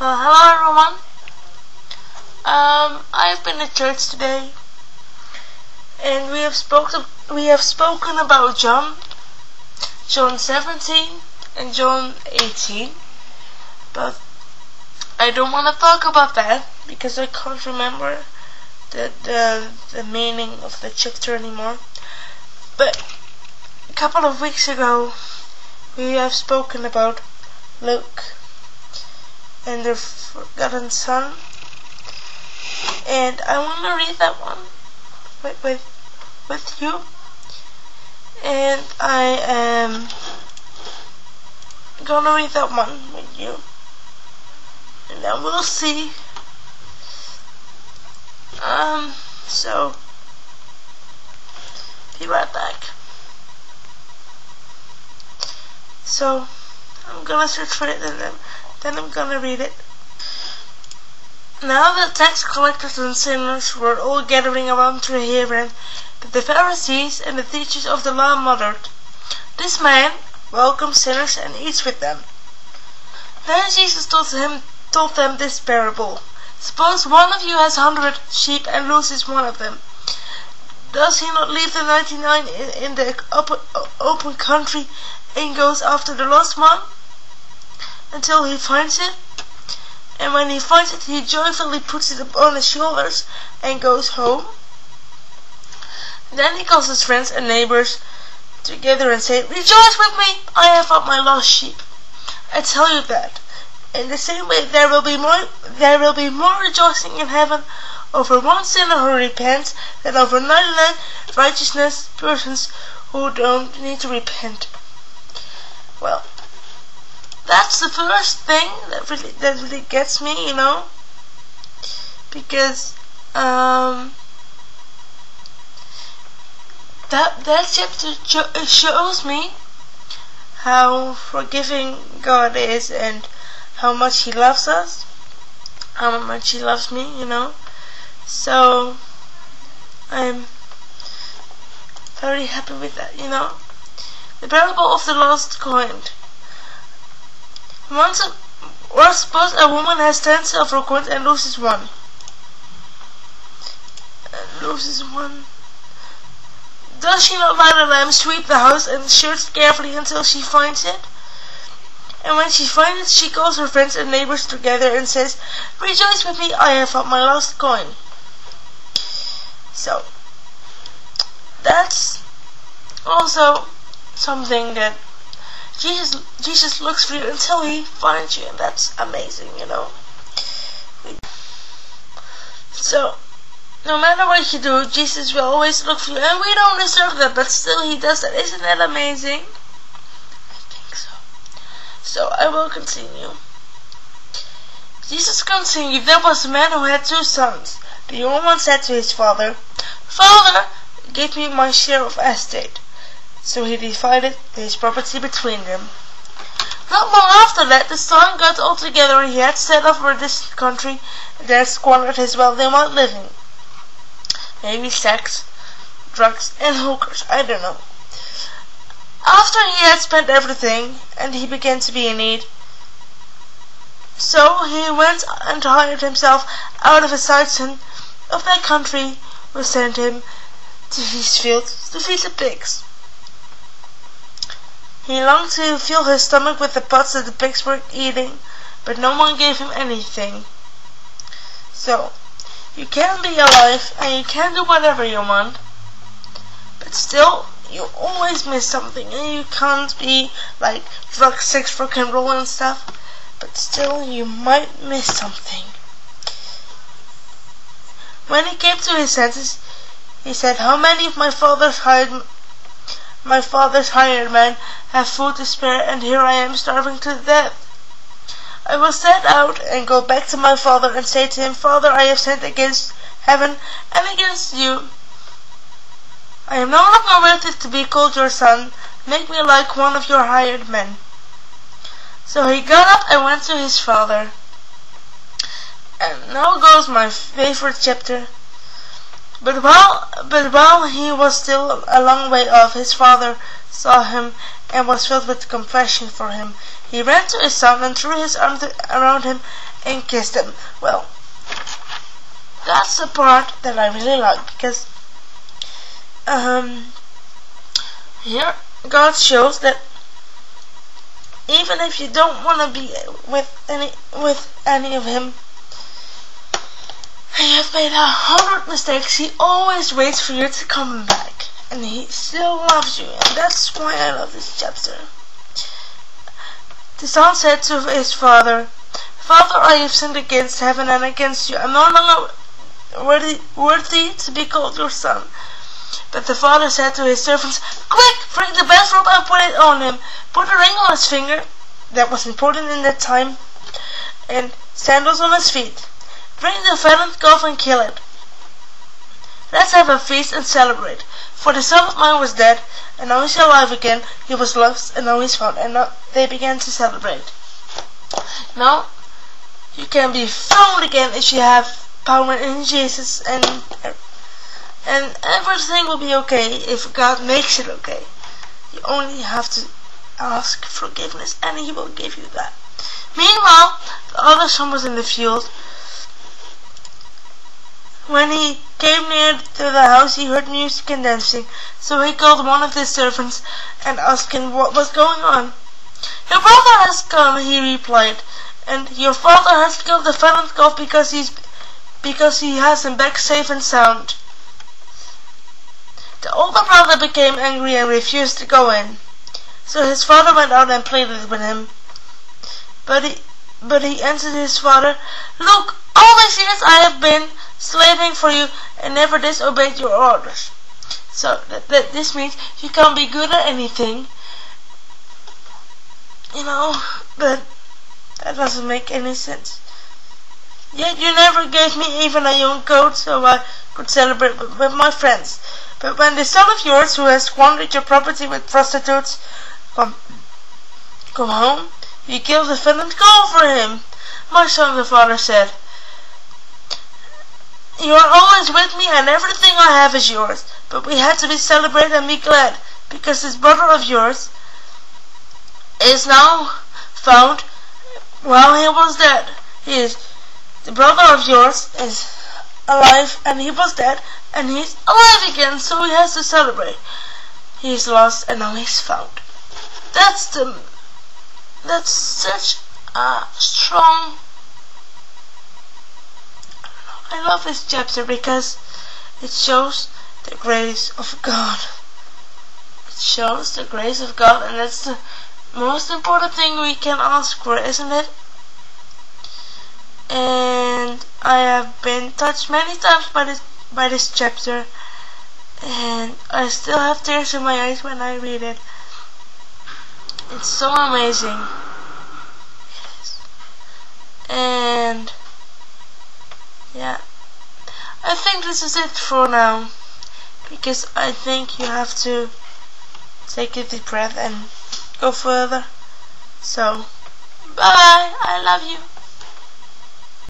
Hello everyone. I've been at church today, and we have spoken about John 17 and John 18, but I don't want to talk about that because I can't remember the meaning of the chapter anymore. But a couple of weeks ago, we have spoken about Luke and the forgotten son, and I want to read that one with you, and I am gonna read that one with you, and then we'll see. So be right back. So I'm gonna search for it, and then I'm gonna read it. Now the tax collectors and sinners were all gathering around to hear him, but the Pharisees and the teachers of the law muttered, "This man welcomes sinners and eats with them." Then Jesus told them this parable. "Suppose one of you has 100 sheep and loses one of them. Does he not leave the 99 in the open country and goes after the lost one until he finds it? And when he finds it, he joyfully puts it upon his shoulders and goes home. Then he calls his friends and neighbors together and says, 'Rejoice with me, I have found my lost sheep.' I tell you that in the same way there will be more rejoicing in heaven over one sinner who repents than over 99 righteous persons who don't need to repent." Well, that's the first thing that really gets me, because that chapter shows me how forgiving God is and how much He loves us, how much He loves me, So I'm very happy with that, The parable of the lost coin. Suppose a woman has 10 silver coins and loses one. Does she not light a lamp, sweep the house, and search carefully until she finds it? And when she finds it, she calls her friends and neighbors together and says, "Rejoice with me, I have found my lost coin." So that's also something that Jesus looks for you until He finds you, and that's amazing, So no matter what you do, Jesus will always look for you, and we don't deserve that, but still He does that. Isn't that amazing? I think so. So I will continue. Jesus continued, "There was a man who had 2 sons. The younger one said to his father, 'Father, give me my share of estate.' So he divided his property between them. Not long after that, the son got all together, and he had set off for a distant country, and there squandered his wealth in wild living. Maybe sex, drugs, and hookers, I don't know. After he had spent everything, and he began to be in need, so he went and hired himself out of a citizen of that country, who sent him to his fields to feed the pigs. He longed to fill his stomach with the pods that the pigs were eating, but no one gave him anything. So, you can be alive and you can do whatever you want, but still, you always miss something, and you can't be like drugs, sex, rock and roll and stuff, but still, you might miss something. When he came to his senses, he said, 'How many of my father's hired men have food to spare, and here I am starving to death. I will set out and go back to my father and say to him, Father, I have sinned against heaven and against you. I am no longer worthy to be called your son. Make me like one of your hired men.' So he got up and went to his father." And now goes my favorite chapter. But while he was still a long way off, his father saw him and was filled with compassion for him. He ran to his son and threw his arms around him and kissed him. Well, that's the part that I really like, because here God shows that even if you don't want to be with any of him, and you have made 100 mistakes, he always waits for you to come back, and he still loves you, and that's why I love this chapter. The son said to his father, "Father, I have sinned against heaven and against you. I am no longer worthy to be called your son." But the father said to his servants, "Quick, bring the best robe and put it on him. Put a ring on his finger," that was important in that time, "and sandals on his feet. Bring the fattened calf and kill it. Let's have a feast and celebrate. For the son of mine was dead, and now he's alive again. He was lost, and now he's found." And now they began to celebrate. Now, you can be found again if you have power in Jesus, and everything will be okay if God makes it okay. You only have to ask forgiveness, and he will give you that. Meanwhile, the other son was in the field. When he came near to the house, he heard music and dancing. So he called one of his servants and asked him what was going on. "Your brother has come," he replied, "and your father has killed the fattened calf because he has him back safe and sound." The older brother became angry and refused to go in. So his father went out and pleaded with him. But he answered his father, "Look, all these years I have been slaving for you and never disobeyed your orders." So this means you can't be good at anything, but that doesn't make any sense. Yet you never gave me even a young goat so I could celebrate with my friends. But when this son of yours, who has squandered your property with prostitutes, come home, you killed the fattened calf for him. "My son," the father said, "you are always with me and everything I have is yours. But we had to celebrate and be glad, because this brother of yours is now found while he was dead. The brother of yours is alive, and he was dead, and he's alive again, so he has to celebrate. He's lost, and now he's found." That's such a strong. I love this chapter because it shows the grace of God. It shows the grace of God, and that's the most important thing we can ask for, isn't it? And I have been touched many times by this chapter, and I still have tears in my eyes when I read it. It's so amazing. And yeah, I think this is it for now, because I think you have to take a deep breath and go further. So, bye, I love you.